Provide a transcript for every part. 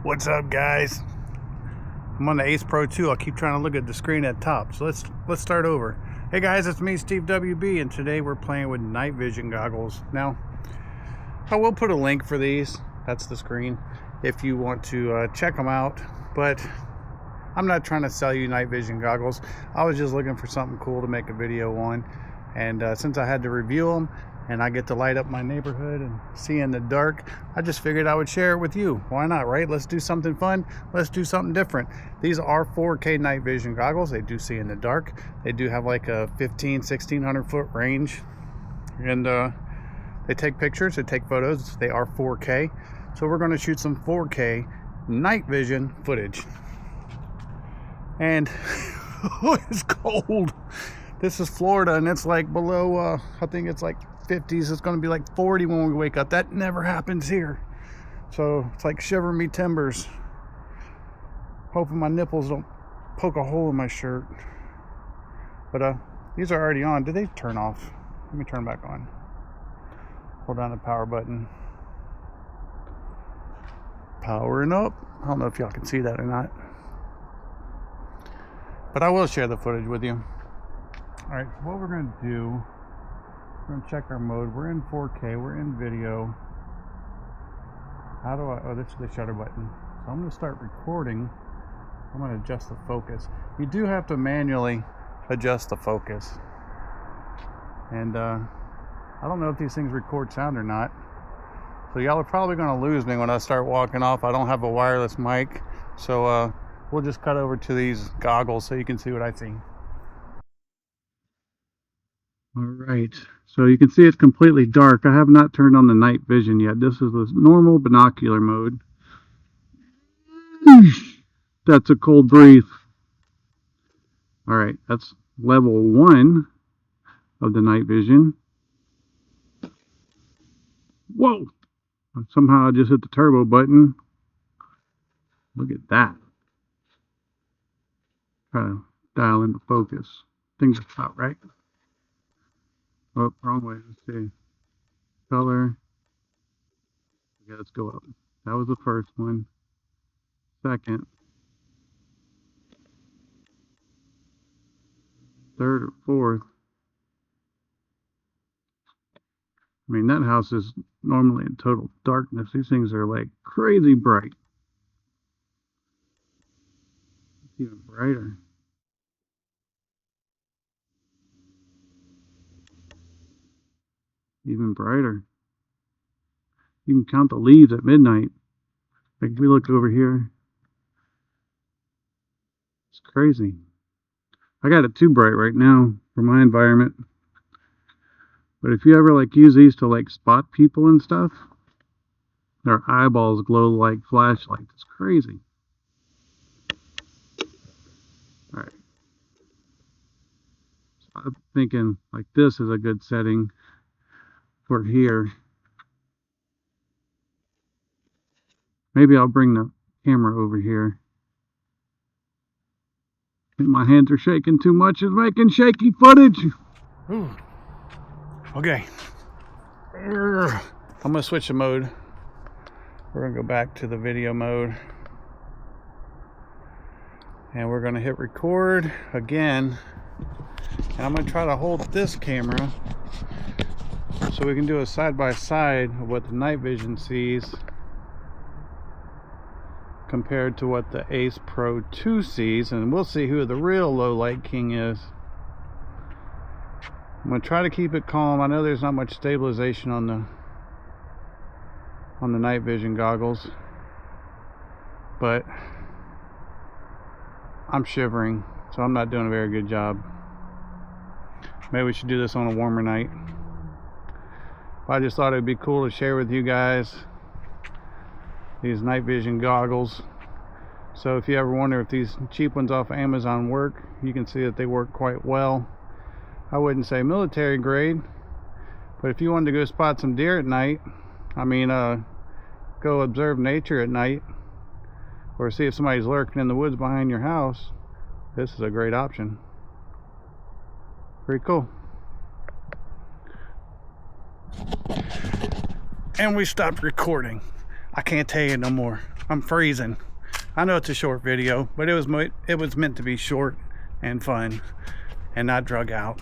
What's up, guys? I'm on the Ace Pro 2. I'll keep trying to look at the screen at top. So let's start over. Hey guys, it's me, Steve WB, and today we're playing with night vision goggles. Now, I will put a link for these. That's the screen if you want to check them out. But I'm not trying to sell you night vision goggles. I was just looking for something cool to make a video on. And since I had to review them, and I get to light up my neighborhood and see in the dark, I just figured I would share it with you. Why not, right? Let's do something fun. Let's do something different. These are 4K night vision goggles. They do see in the dark. They do have like a 1600 foot range. And they take pictures, they take photos. They are 4K. So we're gonna shoot some 4K night vision footage. And it's cold. This is Florida and it's like below, I think it's like 50s. It's going to be like 40 when we wake up. That never happens here. So it's like shivering me timbers. Hoping my nipples don't poke a hole in my shirt. But these are already on. Did they turn off? Let me turn back on. Hold down the power button. Powering up. I don't know if y'all can see that or not. But I will share the footage with you. Alright, so what we're going to do, we're going to check our mode. We're in 4K, we're in video. How do I, oh, this is the shutter button. So I'm going to start recording. I'm going to adjust the focus. You do have to manually adjust the focus. And I don't know if these things record sound or not. So y'all are probably going to lose me when I start walking off. I don't have a wireless mic. So we'll just cut over to these goggles so you can see what I see. All right, so you can see it's completely dark. I have not turned on the night vision yet. This is the normal binocular mode. That's a cold breeze. All right, that's level 1 of the night vision. Whoa! Somehow I just hit the turbo button. Look at that. Try to dial into focus. Things are about right. Oh, wrong way. Let's see. Color. Okay, let's go up. That was the first one. Second. Third or fourth. I mean, that house is normally in total darkness. These things are like crazy bright. It's even brighter. Even brighter. You can count the leaves at midnight. Like if we look over here, it's crazy. I got it too bright right now for my environment. But if you ever like use these to like spot people and stuff, their eyeballs glow like flashlights. It's crazy. Alright. So I'm thinking like this is a good setting for here. Maybe I'll bring the camera over here. I think my hands are shaking too much. It's making shaky footage. Ooh. Okay. I'm gonna switch the mode. We're gonna go back to the video mode. And we're gonna hit record again. And I'm gonna try to hold this camera so we can do a side-by-side of what the night vision sees compared to what the Ace Pro 2 sees, and we'll see who the real low light king is. I'm going to try to keep it calm. I know there's not much stabilization on the night vision goggles, but I'm shivering, so I'm not doing a very good job. Maybe we should do this on a warmer night. I just thought it'd be cool to share with you guys these night vision goggles. So if you ever wonder if these cheap ones off Amazon work, you can see that they work quite well. I wouldn't say military grade, but if you wanted to go spot some deer at night, I mean go observe nature at night, or see if somebody's lurking in the woods behind your house, this is a great option. Pretty cool. And we stopped recording. I can't tell you no more. I'm freezing. I know it's a short video, but it was meant to be short and fun and not drug out.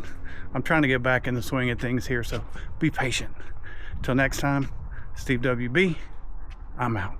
I'm trying to get back in the swing of things here, so be patient. Till next time, Steve WB, I'm out.